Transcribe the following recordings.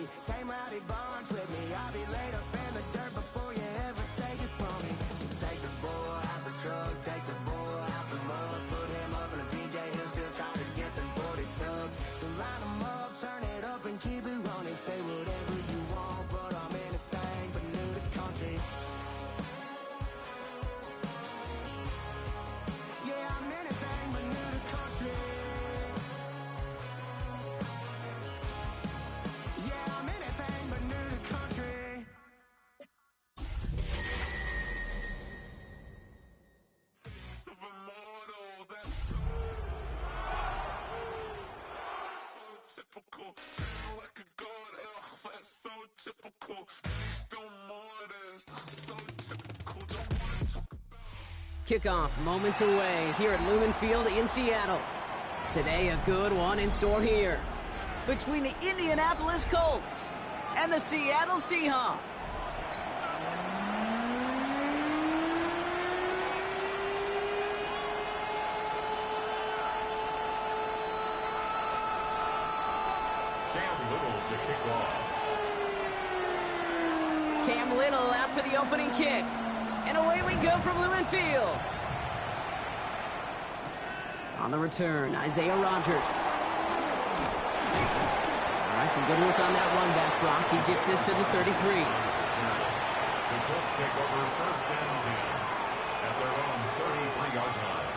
me. Same rowdy bonds with me. I'll be laid up in the dirt before you ever take it from me. So take the bull out the truck, take the bull out the mud, put him up in a PJ, he'll still try to get them 40 stuck. So line him up, turn it up and keep it running. Say whatever you want, but I'm anything but new to country. Yeah, I'm anything but new to country. Yeah, I'm anything but new to country. Typical, treat like a god, that's so typical. Please don't more this, so typical. Don't wanna talk about. Kickoff moments away here at Lumen Field in Seattle. Today a good one in store here between the Indianapolis Colts and the Seattle Seahawks. Cam Little to kick off. Cam Little out for the opening kick. And away we go from Lumen Field. On the return, Isaiah Rodgers. All right, some good work on that one back, Brock. He gets this to the 33. The Colts take over first and 10 at their own 33-yard line.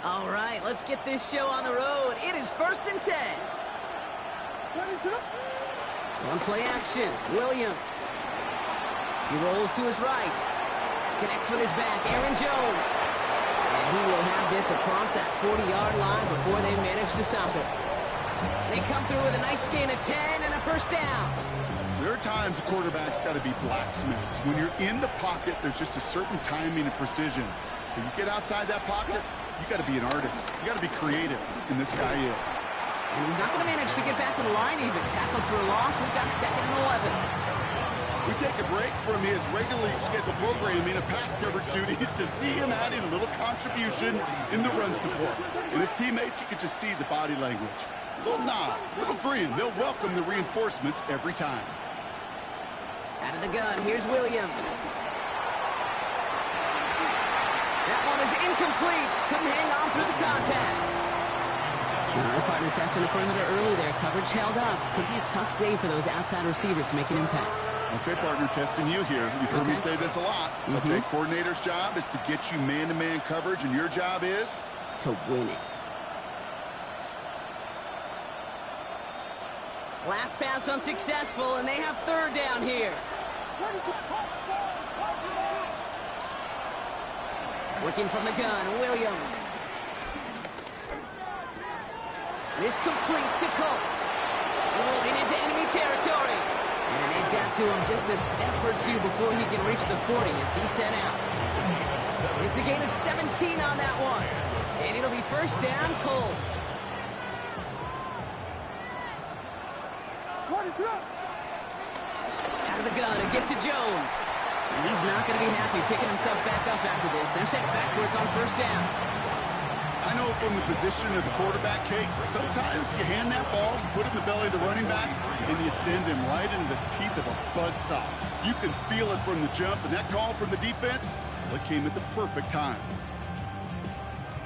All right, let's get this show on the road. It is first and 10. One play action, Williams. He rolls to his right. Connects with his back, Aaron Jones. And he will have this across that 40-yard line before they manage to stop it. They come through with a nice gain of 10 and a first down. There are times a quarterback's got to be blacksmiths. When you're in the pocket, there's just a certain timing and precision. When you get outside that pocket, you got to be an artist. You got to be creative, and this guy is. And he's not going to manage to get back to the line even. Tackled for a loss. We've got 2nd and 11. We take a break from his regularly scheduled programming of pass coverage duties to see him adding a little contribution in the run support. And his teammates, you can just see the body language. A little nod, a little grin. They'll welcome the reinforcements every time. Out of the gun, here's Williams. That one is incomplete. Couldn't hang on through the contact. All right, partner testing the perimeter early there. Coverage held up. Could be a tough day for those outside receivers to make an impact. Okay, partner, testing you here. You've heard me say this a lot. Okay, coordinator's job is to get you man-to-man coverage, and your job is? To win it. Last pass unsuccessful, and they have 3rd down here. Working from the gun, Williams. This complete to Colt. Rolling into enemy territory. And they've got to him just a step or two before he can reach the 40 as he's sent out. It's a gain of 17 on that one. And it'll be first down, Colts. Out of the gun and get to Jones. And he's not going to be happy picking himself back up after this. They're sent backwards on first down. I know from the position of the quarterback, Kate, sometimes you hand that ball, you put it in the belly of the running back, and you send him right into the teeth of a buzzsaw. You can feel it from the jump, and that call from the defense, well, it came at the perfect time.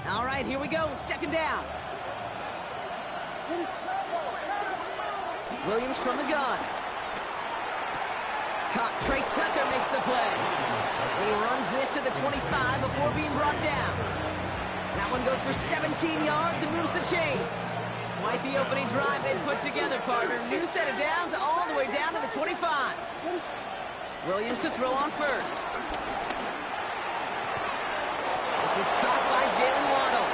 All right, here we go. 2nd down. Williams from the gun. Caught. Trey Tucker makes the play. He runs this to the 25 before being brought down. That one goes for 17 yards and moves the chains. Quite the opening drive they've put together, partner. New set of downs all the way down to the 25. Williams to throw on first. This is caught by Jalen Waddle.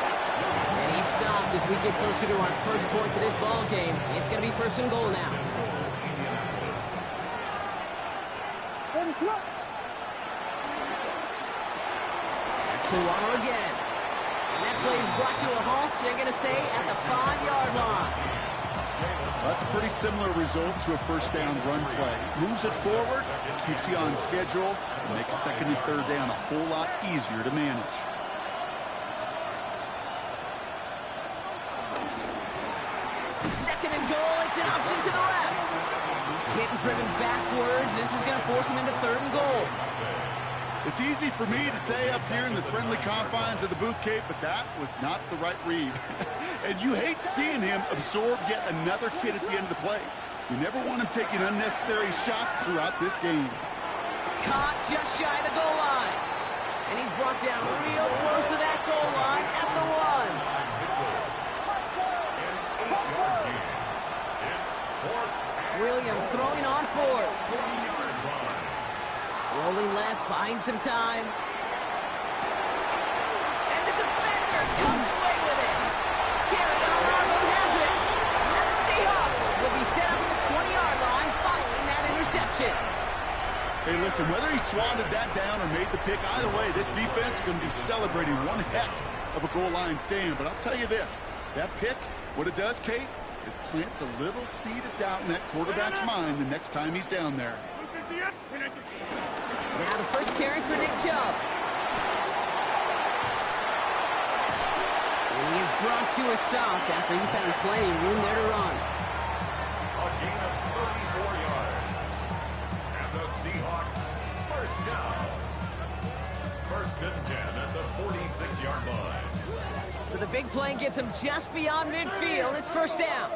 And he's stopped as we get closer to our first point to this ball game. It's going to be 1st and goal now. That's Waddle again. And that play is brought to a halt, so they're going to say at the 5-yard line. That's a pretty similar result to a first down run play. Moves it forward, keeps you on schedule, and makes second and third down a whole lot easier to manage. Second and goal, it's an option to the left. He's hit and driven backwards. This is going to force him into third and goal. It's easy for me to say up here in the friendly confines of the Booth Cape, but that was not the right read. And you hate seeing him absorb yet another hit at the end of the play. You never want him taking unnecessary shots throughout this game. Caught just shy of the goal line. And he's brought down real close to that goal line at the one. Williams throwing on fourth. Rolling left, buying some time. And the defender comes away with it. Terry Arnold has it. And the Seahawks will be set up at the 20-yard line following that interception. Hey, listen, whether he swatted that down or made the pick, either way, this defense is going to be celebrating one heck of a goal line stand. But I'll tell you this, that pick, what it does, Kate, it plants a little seed of doubt in that quarterback's mind the next time he's down there. Now the first carry for Nick Chubb. And he is brought to a stop after he found plenty of room there to run. A gain of 34 yards. And the Seahawks first down. First and 10 at the 46-yard line. So the big play gets him just beyond midfield. It's first down.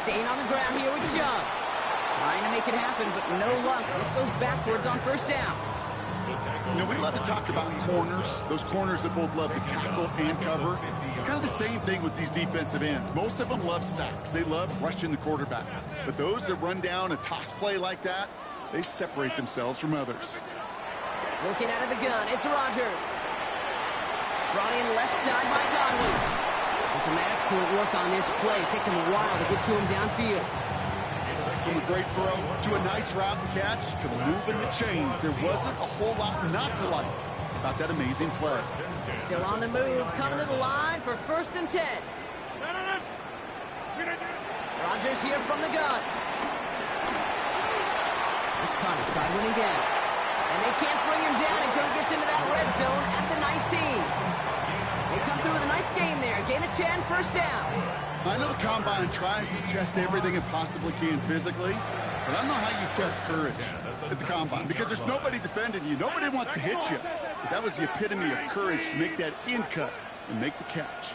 Staying on the ground here with Chubb. Trying to make it happen, but no luck. This goes backwards on first down. You know, we love to talk about corners, those corners that both love to tackle and cover. It's kind of the same thing with these defensive ends. Most of them love sacks. They love rushing the quarterback. But those that run down a toss play like that, they separate themselves from others. Looking out of the gun, it's Rodgers. Brought in left side by Godwin. And some excellent look on this play. It takes him a while to get to him downfield. From a great throw to a nice route and catch to moving the chains, there wasn't a whole lot not to like about that amazing play. Still on the move, coming to the line for first and 10. Rodgers here from the gun. It's caught. It's Godwin again. And they can't bring him down until he gets into that red zone at the 19. They come through with a nice gain there. Gain of 10, first down. I know the Combine tries to test everything it possibly can physically, but I don't know how you test courage at the Combine because there's nobody defending you. Nobody wants to hit you. But that was the epitome of courage to make that in cut and make the catch.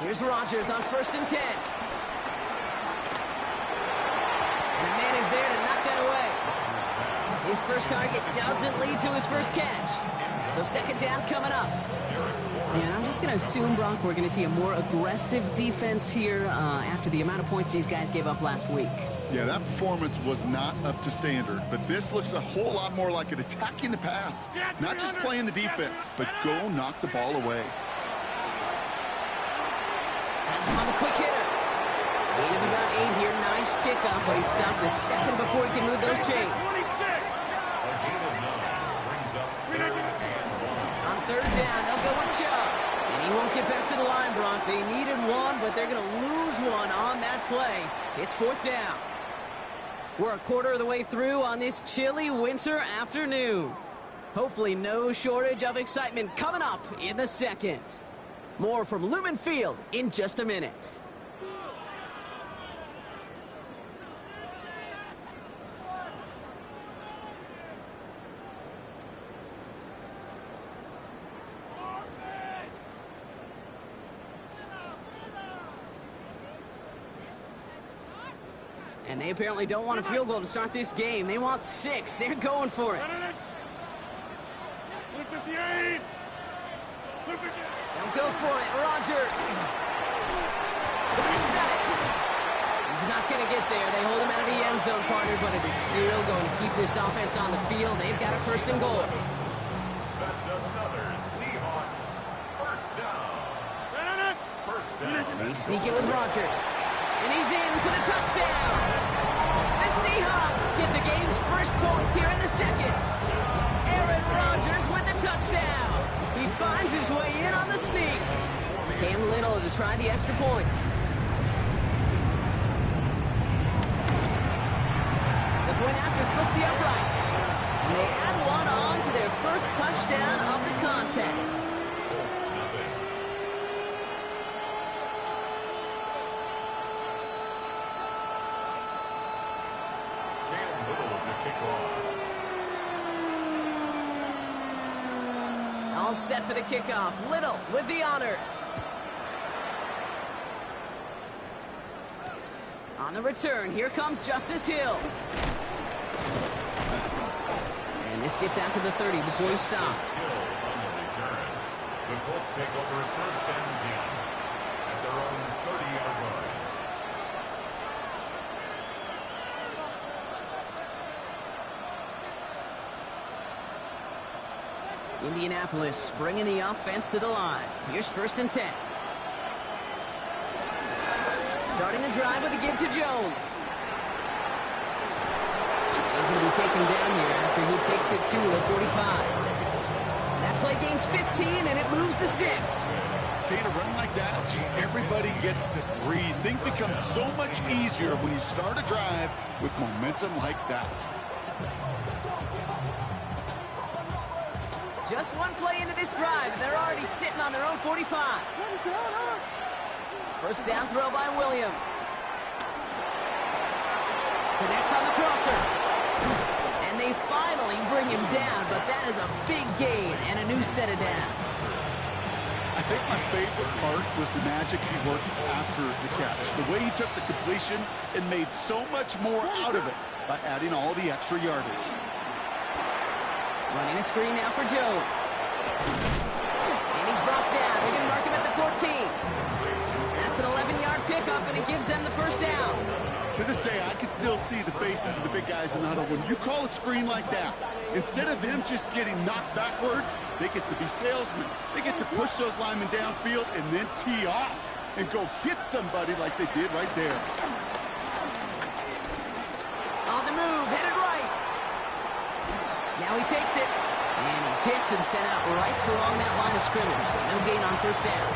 Here's Rodgers on first and 10. And a man is there to knock that away. His first target doesn't lead to his first catch. So second down coming up. And I'm just going to assume, Brock, we're going to see a more aggressive defense here after the amount of points these guys gave up last week. Yeah, that performance was not up to standard, but this looks a whole lot more like an attacking the pass. Not just playing the defense, but go knock the ball away. That's him on the quick hitter. Gain of about 8 here. Nice pickup, but he stopped a second before he can move those chains. On third down, they'll go with Chubb. And he won't get back to the line, Brock. They needed one, but they're going to lose one on that play. It's fourth down. We're a quarter of the way through on this chilly winter afternoon. Hopefully no shortage of excitement coming up in the second. More from Lumen Field in just a minute. And they apparently don't want a field goal to start this game. They want 6. They're going for it. They'll go for it. Rodgers. He's got it. He's not going to get there. They hold him out of the end zone, partner, but it is still going to keep this offense on the field. They've got a first and goal. That's another Seahawks first down. First down. They sneak it with Rodgers. And he's in for the touchdown. The Seahawks get the game's first points here in the second. Aaron Rodgers with the touchdown. He finds his way try the extra point. The point after splits the upright. And they add one on to their first touchdown of the contest. Colts nothing. Cam Little to kick off. All set for the kickoff. Little with the honors. On the return, here comes Justice Hill. And this gets out to the 30 before he stops. Hill on the return. The Colts take over first and 10 at their own 30-yard line. Indianapolis bringing the offense to the line. Here's first and 10. Starting the drive with a give to Jones. He's going to be taken down here after he takes it to the 45. That play gains 15, and it moves the sticks. Okay, to run like that, just everybody gets to breathe. Things become so much easier when you start a drive with momentum like that. Just one play into this drive, and they're already sitting on their own 45. First down throw by Williams. Connects on the crosser. And they finally bring him down, but that is a big gain and a new set of downs. I think my favorite part was the magic he worked after the catch. The way he took the completion and made so much more out of it by adding all the extra yardage. Running a screen now for Jones. And he's brought down. They're going to mark him at the 14. That's an 11-yard pickup, and it gives them the first down. To this day, I can still see the faces of the big guys in the huddle. When you call a screen like that, instead of them just getting knocked backwards, they get to be salesmen. They get to push those linemen downfield and then tee off and go hit somebody like they did right there. On the move, headed right. Now he takes it, and he's hit and sent out right along that line of scrimmage. So no gain on first down.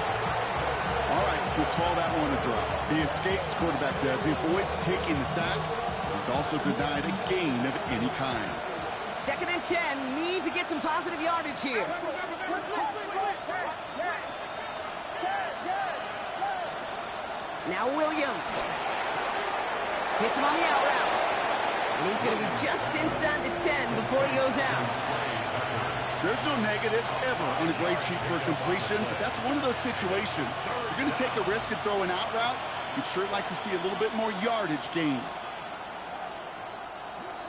All right, we'll call that one a drop. He escapes, quarterback does. He avoids taking the sack. He's also denied a gain of any kind. Second and 10, need to get some positive yardage here. Now Williams. Hits him on the out route. And he's going to be just inside the 10 before he goes out. There's no negatives ever on a grade sheet for a completion, but that's one of those situations. If you're going to take a risk and throw an out route, you'd sure like to see a little bit more yardage gained.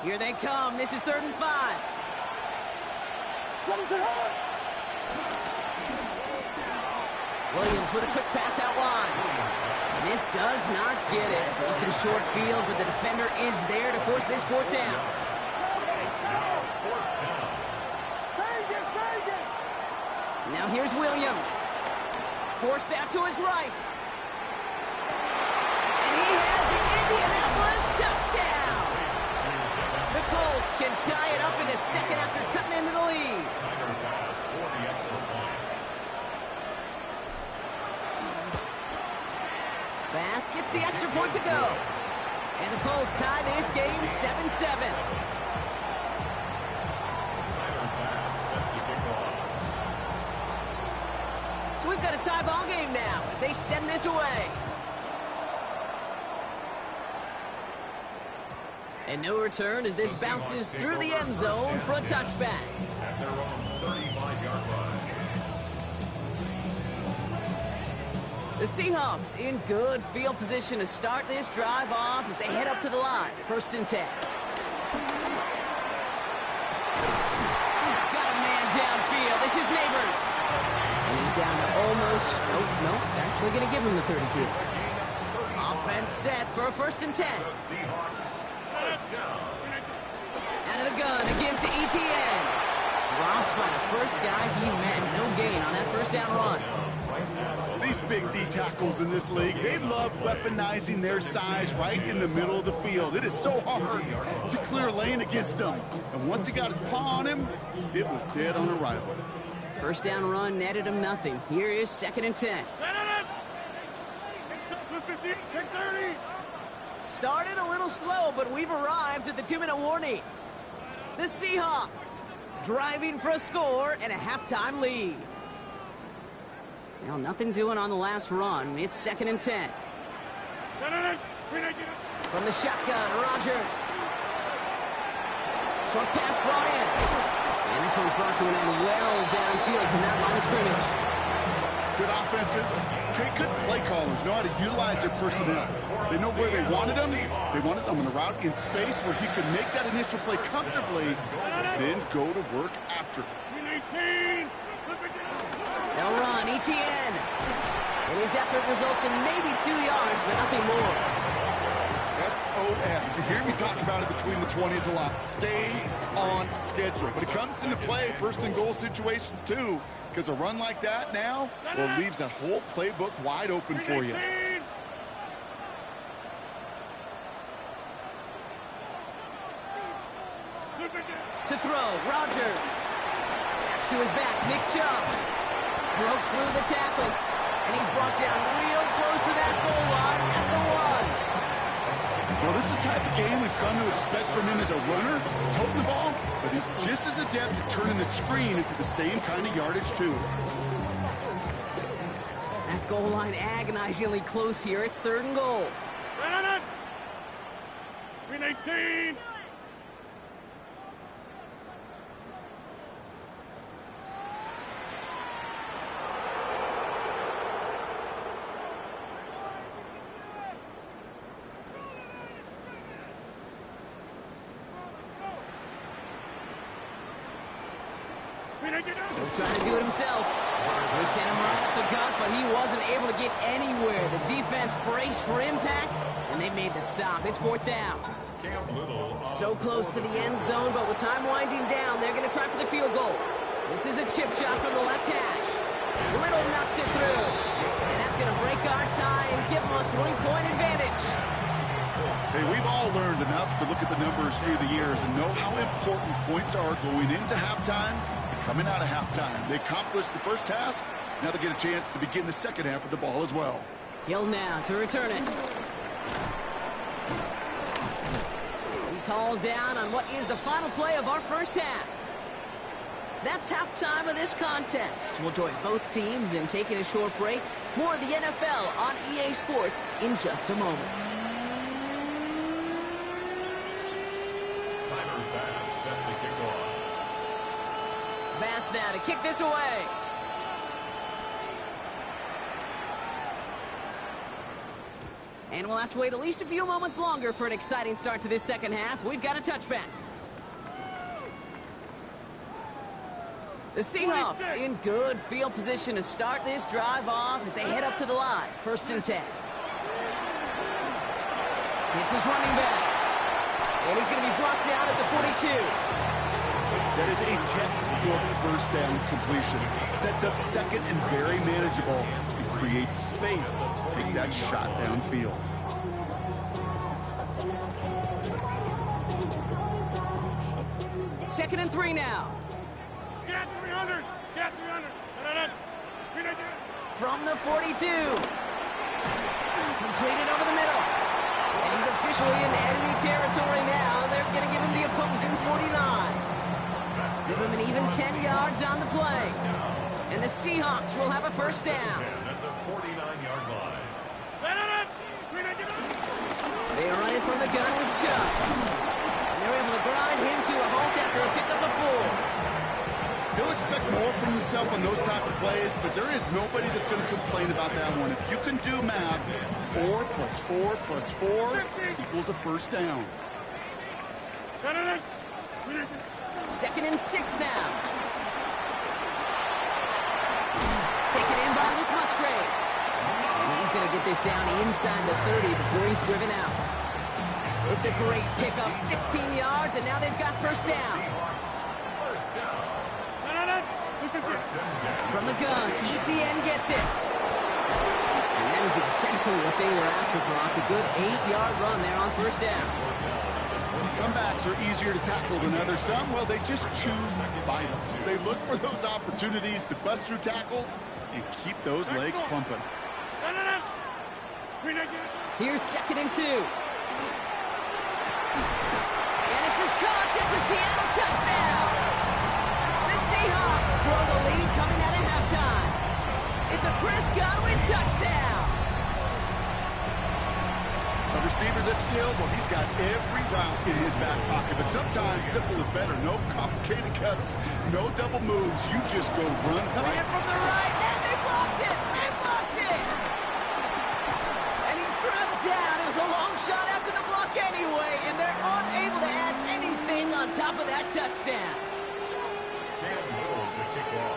Here they come. This is 3rd and 5. Williams with a quick pass out wide. And this does not get it. Looking short field, but the defender is there to force this 4th down. Now here's Williams. Forced out to his right. And he has the Indianapolis touchdown. The Colts can tie it up in the second after cutting into the lead. Bass gets the extra point to go. And the Colts tie this game 7-7. So we've got a tie ball game now as they send this away. And no return as this bounces through the end zone for a touchback. At their own 35-yard line. The Seahawks in good field position to start this drive off as they head up to the line. 1st and 10. Got a man downfield. This is Neighbors. And he's down to almost, nope, actually going to give him the 30 here. Offense set for a 1st and 10. The Seahawks first down. Out of the gun, a give to ETN. Dropped by the first guy he met. No gain on that first down run. These big D tackles in this league, they love weaponizing their size right in the middle of the field. It is so hard to clear lane against them. And once he got his paw on him, it was dead on arrival. First down run netted him nothing. Here is 2nd and 10. Started a little slow, but we've arrived at the 2-minute warning. The Seahawks driving for a score and a halftime lead. Well, nothing doing on the last run. It's 2nd and 10. From the shotgun, Rodgers. Short pass brought in. And this one's brought to an end well downfield from that line of scrimmage. Good offenses, good play callers know how to utilize their personnel. They know where they wanted them. They wanted them on a route in space where he could make that initial play comfortably, then go to work after. They'll run, ETN. And his effort results in maybe 2 yards, but nothing more. SOS. You hear me talk about it between the 20s a lot. Stay on schedule. But it comes into play first and goal situations too, because a run like that now, well, leaves that whole playbook wide open for you. To throw, Rodgers. That's to his back, Nick Chubb. Broke through the tackle, and he's brought down real close to that goal line at the 1. Well, this is the type of game we've come to expect from him as a runner, toting the ball, but he's just as adept at turning the screen into the same kind of yardage, too. That goal line agonizingly close here. It's 3rd and goal. Green 18. He'll try to do it himself. They sent him right up the gut, but he wasn't able to get anywhere. The defense braced for impact, and they made the stop. It's 4th down. So close to the end zone, but with time winding down, they're going to try for the field goal. This is a chip shot from the left hash. Little knocks it through, and that's going to break our tie and give them a 3-point advantage. Hey, we've all learned enough to look at the numbers through the years and know how important points are going into halftime and coming out of halftime. They accomplished the first task. Now they get a chance to begin the second half with the ball as well. Hill now to return it. He's hauled down on what is the final play of our first half. That's halftime of this contest. We'll join both teams in taking a short break. More of the NFL on EA Sports in just a moment. Bass set to kick off. Bass now to kick this away. And we'll have to wait at least a few moments longer for an exciting start to this second half. We've got a touchback. The Seahawks in good field position to start this drive off as they head up to the line. 1st and 10. It's his running back. And he's going to be brought down at the 42. That is a textbook first down completion. Sets up second and very manageable. It creates space to take that shot downfield. Second and 3 now. Get 300. Get 300. From the 42. Completed over the middle. And he's officially in enemy territory now. They're going to give him the opposing 49. Give him an even 10 yards on the play. And the Seahawks will have a first down. At the 49-yard line. They are running from the gun with Chubb. And they're able to grind him to a halt after a pickup of 4. He'll expect more from himself on those type of plays, but there is nobody that's going to complain about that one. If you can do math, 4 plus 4 plus 4 equals a first down. 2nd and 6 now. Taken in by Luke Musgrave. And he's going to get this down inside the 30 before he's driven out. It's a great pickup, 16 yards, and now they've got first down. From the gun, ETN gets it. And that is exactly what they were after, Brock. A good 8-yard run there on first down. Some backs are easier to tackle than others. Some, well, they just choose violence. They look for those opportunities to bust through tackles and keep those legs pumping. Here's 2nd and 2. And this is caught. It's a Seattle touchdown. The Seahawks grow the lead coming out of halftime. It's a Chris Godwin touchdown. A receiver this skilled, well, he's got every route in his back pocket. But sometimes simple is better. No complicated cuts, no double moves. You just go run Coming right. in from the right, and they blocked it. They blocked it. And he's drugged down. It was a long shot after the block anyway, and they're unable to add anything on top of that touchdown. Cam Little to kick off.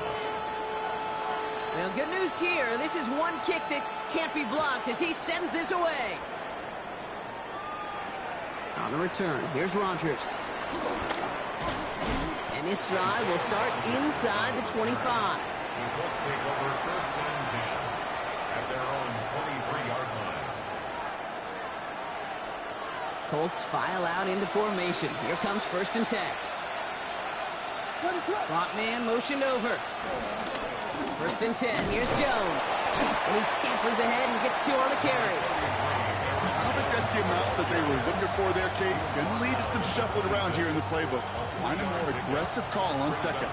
Well, good news here. This is one kick that can't be blocked as he sends this away. On the return, here's Rodgers. And this drive will start inside the 25. The Colts take over 1st and 10 at their own 23-yard line. Colts file out into formation. Here comes 1st and 10. Slot man motioned over. 1st and 10. Here's Jones. And he scampers ahead and gets 2 on the carry. I don't think that's the amount that they were looking for there, Kate. Going to lead to some shuffling around here in the playbook. Find a more aggressive call on 2nd.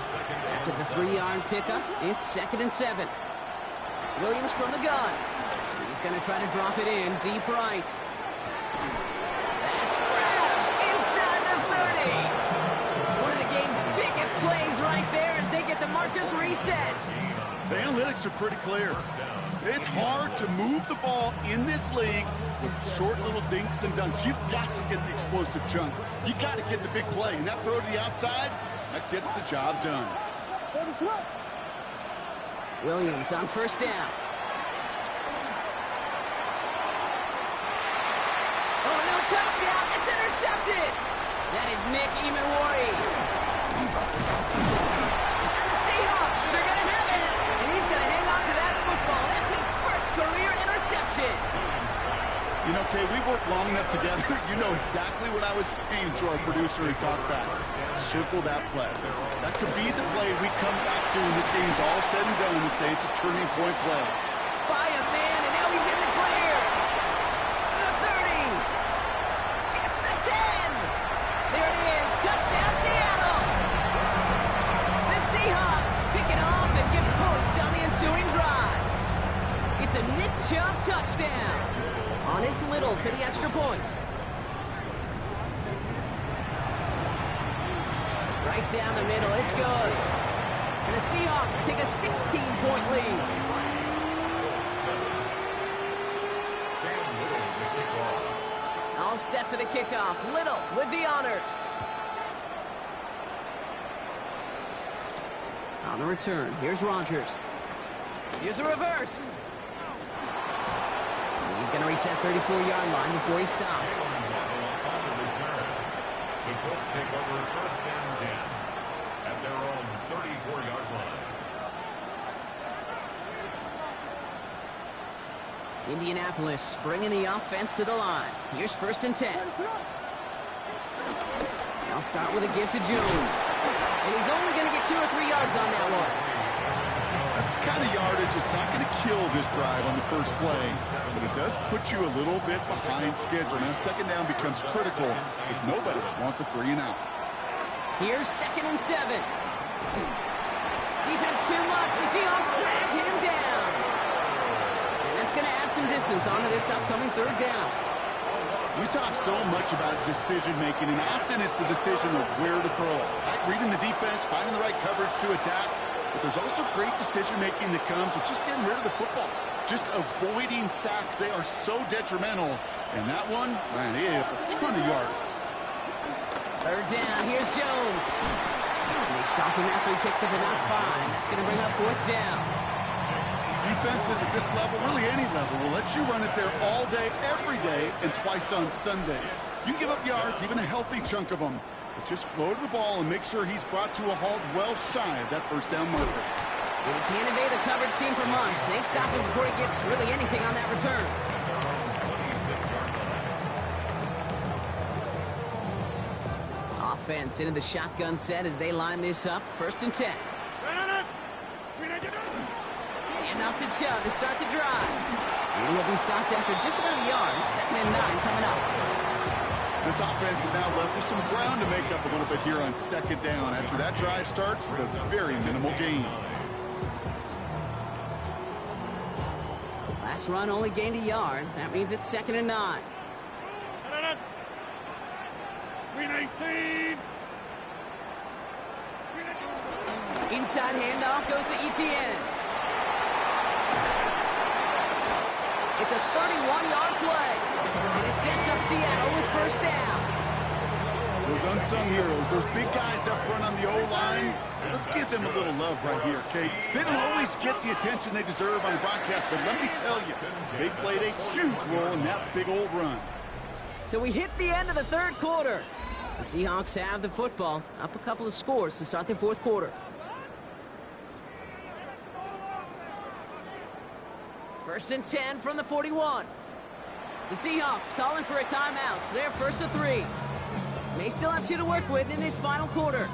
After the 3-yard pickup, it's 2nd and 7. Williams from the gun. He's going to try to drop it in deep right. That's grabbed inside the 30. One of the game's biggest plays right there as they get the Marcus reset. The analytics are pretty clear. It's hard to move the ball in this league with short little dinks and dunks. You've got to get the explosive chunk. You got to get the big play. And that throw to the outside, that gets the job done. Williams on 1st down. Oh, no touchdown. It's intercepted. That is Nick Emmanwori. And the Seahawks are going to have it. And he's going to hang on to that football. That's his first career interception. You know, Kay, we've worked long enough together. You know exactly what I was saying to our producer and talk back. Circle that play. That could be the play we come back to when this game's all said and done and say it's a turning point play. By a man, and now he's in the clear. The 30. Gets the 10. There it is. Touchdown, Seattle. The Seahawks pick it off and get points on the ensuing drive. It's a Nick Chubb touchdown. On his Little for the extra point. Right down the middle, it's good. And the Seahawks take a 16-point lead. Cam Little to kick off. All set for the kickoff. Little with the honors. On the return, here's Rodgers. Here's a reverse. He's going to reach that 34-yard line before he stops. Jalen Waddle on the return. The Colts take over 1st and 10 at their own 34-yard line. Indianapolis bringing the offense to the line. Here's 1st and 10. I'll start with a give to Jones. And he's only going to get 2 or 3 yards on that one. That's the kind of yardage it's not going to kill this drive on the first play, but it does put you a little bit behind schedule. Now 2nd down becomes critical because nobody wants a 3 and out. Here's 2nd and 7. Defense too much. The Seahawks drag him down. And that's going to add some distance onto this upcoming 3rd down. We talk so much about decision-making, and often it's the decision of where to throw it. Right? Reading the defense, finding the right coverage to attack. But there's also great decision-making that comes with just getting rid of the football. Just avoiding sacks. They are so detrimental. And that one, man, he had a ton of yards. 3rd down. Here's Jones. And they stop him after he picks up about 5. That's going to bring up 4th down. Defenses at this level, really any level, will let you run it there all day, every day, and twice on Sundays. You can give up yards, even a healthy chunk of them. But just float the ball and make sure he's brought to a halt well shy of that 1st down marker. And he can't evade the coverage team for much. They stop him before he gets really anything on that return. 26-yard line. Offense into the shotgun set as they line this up. 1st and 10. And off to Chubb to start the drive. And he'll be stopped after just about a yard. 2nd and 9 coming up. This offense is now left with some ground to make up a little bit here on 2nd down after that drive starts with a very minimal gain. Last run only gained a yard. That means it's 2nd and 9. Green 18. Inside handoff goes to Etienne. It's a 31-yard play. And it sets up Seattle with 1st down. Those unsung heroes, those big guys up front on the O-line, let's give them a little love right here, okay? They don't always get the attention they deserve on the broadcast, but let me tell you, they played a huge role in that big old run. So we hit the end of the 3rd quarter. The Seahawks have the football, up a couple of scores to start the 4th quarter. 1st and 10 from the 41. The Seahawks calling for a timeout, so they're 1st and 3. May still have 2 to work with in this final quarter.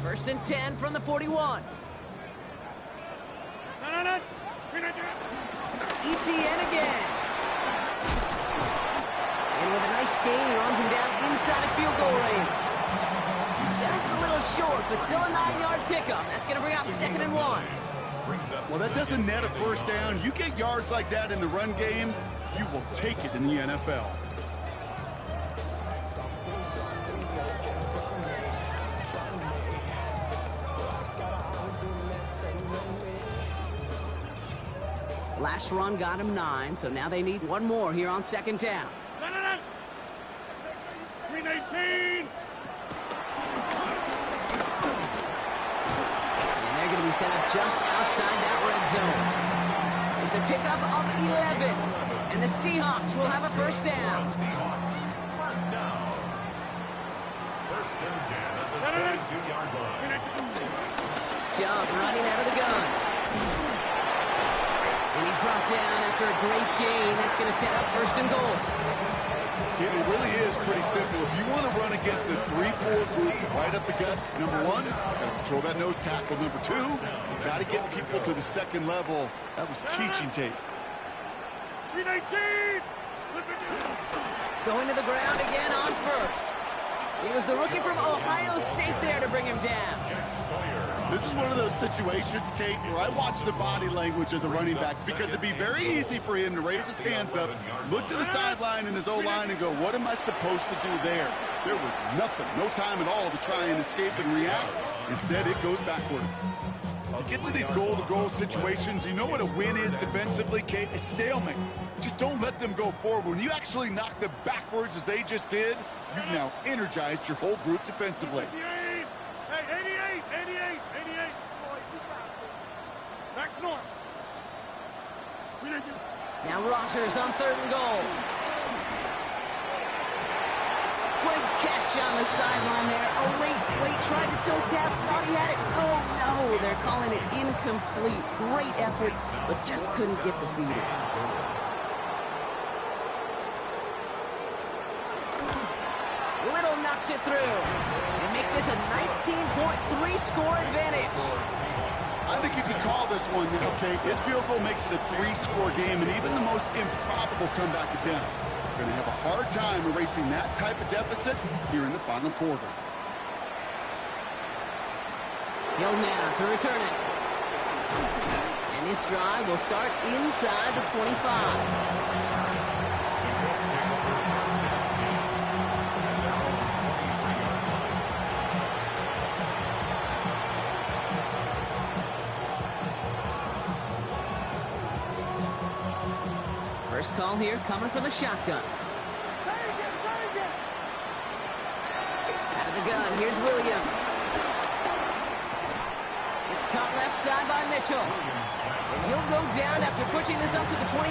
First and 10 from the 41. Etienne again. And with a nice gain, he runs him down inside of field goal range. Just a little short, but still a 9-yard pickup. That's going to bring out 2nd and 1. Well, that doesn't net a 1st down. You get yards like that in the run game, you will take it in the NFL. Last run got him 9, so now they need 1 more here on 2nd down. Green 18. And they're going to be set up just outside that red zone. It's a pickup of 11, and the Seahawks will have a 1st down. Seahawks, 1st down. 1st and 10 at the 22-yard line. Chubb running out of the gun. And he's brought down after a great gain. That's going to set up 1st and goal. It really is pretty simple. If you want to run against a 3-4 group right up the gut, number 1, got to control that nose tackle. Number 2, you got to get people to the 2nd level. That was teaching tape. Green 18. Going to the ground again on 1st. It was the rookie from Ohio State there to bring him down. This is one of those situations, Kate, where I watch the body language of the running back because it'd be very easy for him to raise his hands up, look to the sideline in his O-line and go, what am I supposed to do there? There was nothing, no time at all to try and escape and react. Instead, it goes backwards. You get to these goal-to-goal situations, you know what a win is defensively, Kate? A stalemate. Just don't let them go forward. When you actually knock them backwards as they just did, you've now energized your whole group defensively. 88. Back north. Now Rodgers on 3rd and goal. Quick catch on the sideline there. Oh, wait, tried to toe tap, thought he had it. Oh, no, they're calling it incomplete. Great effort, but just couldn't get the feet in. Little knocks it through. And make this a 19.3 score advantage. I think you can call this one, okay? This field goal makes it a 3-score game, and even the most improbable comeback attempts are going to have a hard time erasing that type of deficit here in the final quarter. Hill now to return it. And this drive will start inside the 25. First call here coming from the shotgun. Out of the gun, here's Williams. It's caught left side by Mitchell. And he'll go down after pushing this up to the 29.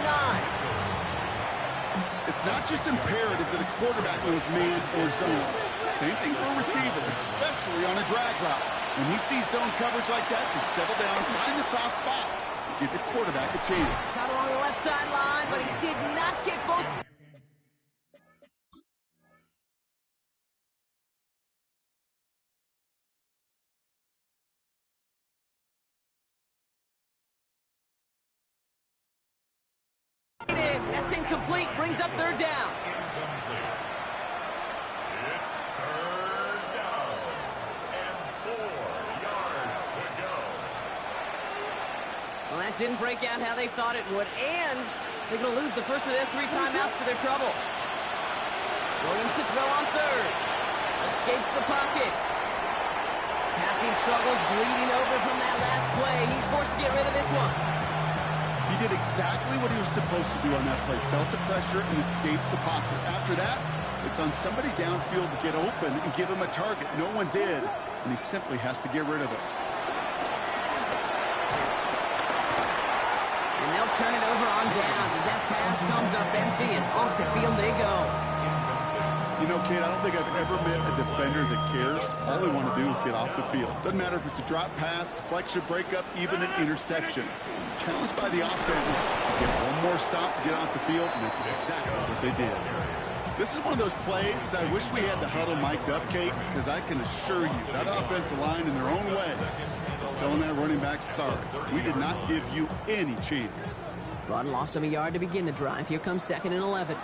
It's not just imperative that a quarterback knows man or zone. Same thing for a receiver, especially on a drag route. When he sees zone coverage like that, just settle down, find the soft spot. Give your quarterback a chance. Caught along the left sideline, but he did not get both. incomplete, brings up third down. Incomplete. It's third down and 4 yards to go. Well, that didn't break out how they thought it would, and they're going to lose the first of their 3 timeouts for their trouble. Williams to throw on third. Escapes the pocket. Passing struggles, bleeding over from that last play. He's forced to get rid of this one. He did exactly what he was supposed to do on that play. Felt the pressure and escapes the pocket. After that, it's on somebody downfield to get open and give him a target. No one did, and he simply has to get rid of it. And they'll turn it over on downs as that pass comes up empty, and off the field they go. You know, Kate, I don't think I've ever met a defender that cares. All they want to do is get off the field. Doesn't matter if it's a drop pass, deflection, breakup, even an interception. Challenged by the offense to get one more stop to get off the field, and that's exactly what they did. This is one of those plays that I wish we had the huddle mic'd up, Kate, because I can assure you that offensive line in their own way is telling that running back, sorry, we did not give you any chance. Rod lost him a yard to begin the drive. Here comes 2nd and 11.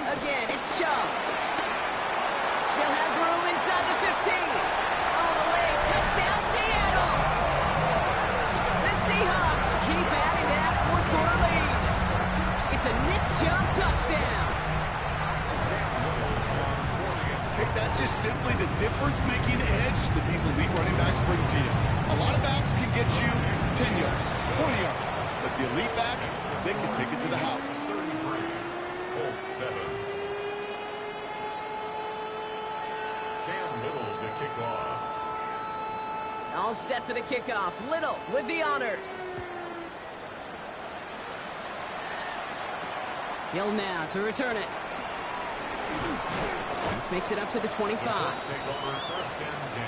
Again, it's Chubb. Still has room inside the 15. All the way, touchdown Seattle. The Seahawks keep adding to that 4th-quarter lead. It's a Nick Chubb touchdown. Kate, that's just simply the difference-making edge that these elite running backs bring to you. A lot of backs can get you 10 yards, 20 yards, but the elite backs, they can take it to the house. 33, Colts 7. Cam Little to kick off. All set for the kickoff. Little with the honors. Hill now to return it. This makes it up to the 25. Take over 1st and 10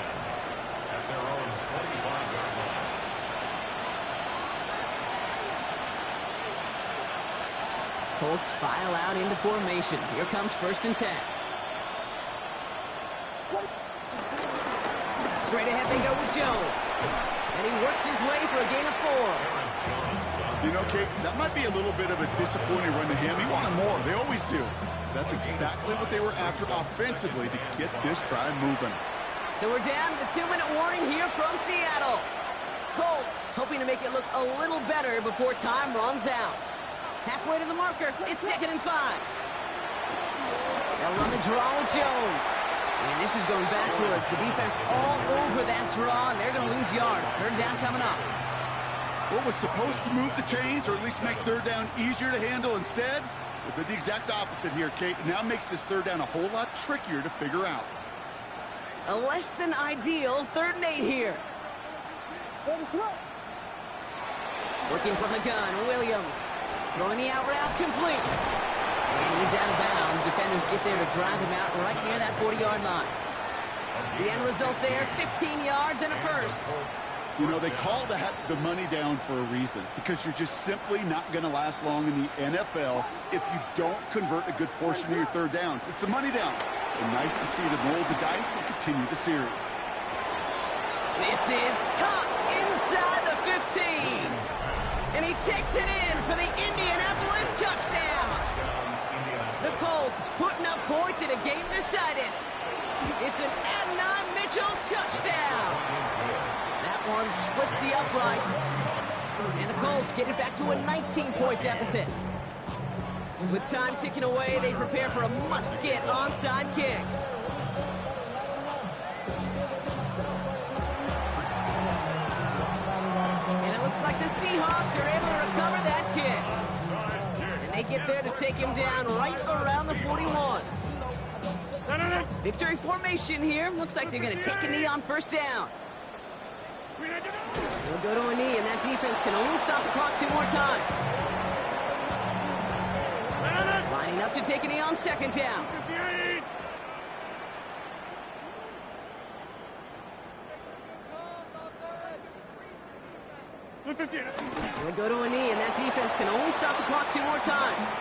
at their own 25-yard line. Colts file out into formation. Here comes 1st and 10. Straight ahead they go with Jones. And he works his way for a gain of 4. You know, Kate, that might be a little bit of a disappointing run to him. He wanted more. They always do. That's exactly what they were after offensively to get this drive moving. So we're down to the 2-minute warning here from Seattle. Colts hoping to make it look a little better before time runs out. Halfway to the marker, it's 2nd and 5. They'll run the draw with Jones. And this is going backwards. The defense all over that draw, and they're going to lose yards. 3rd down coming up. What was supposed to move the chains, or at least make 3rd down easier to handle instead, it did the exact opposite here, Kate. It now makes this 3rd down a whole lot trickier to figure out. A less than ideal 3rd and 8 here. Working from the gun, Williams. Throwing the out route complete. And he's out of bounds. Defenders get there to drive him out right near that 40-yard line. The end result there, 15 yards and a first. You know, they call that the money down for a reason, because you're just simply not going to last long in the NFL if you don't convert a good portion of your 3rd downs. It's the money down. And nice to see them roll the dice and continue the series. This is caught inside the 15. And he takes it in for the Indianapolis touchdown. The Colts putting up points in a game decided. It's an Adonai Mitchell touchdown. That one splits the uprights. And the Colts get it back to a 19-point deficit. With time ticking away, they prepare for a must-get onside kick. And it looks like the Seahawks are able to recover that kick. And they get there to take him down right around the 41. Victory formation here. Looks like they're going to take a knee on 1st down. They'll go to a knee, and that defense can only stop the clock 2 more times. Lining up to take a knee on 2nd down. They'll go to a knee, and that defense can only stop the clock 2 more times.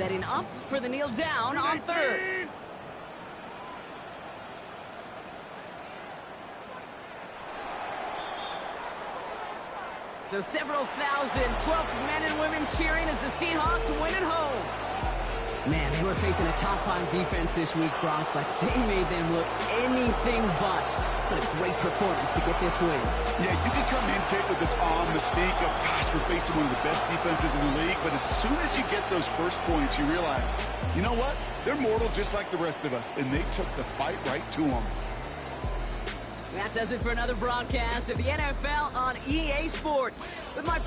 setting up for the kneel down on third. So several thousand 12th men and women cheering as the Seahawks win at home. Man, they were facing a top-5 defense this week, Brock, but they made them look anything but. What a great performance to get this win. Yeah, you can come in, Kate, with this awe mystique of, gosh, we're facing one of the best defenses in the league, but as soon as you get those first points, you realize, you know what? They're mortal just like the rest of us, and they took the fight right to them. That does it for another broadcast of the NFL on EA Sports. With my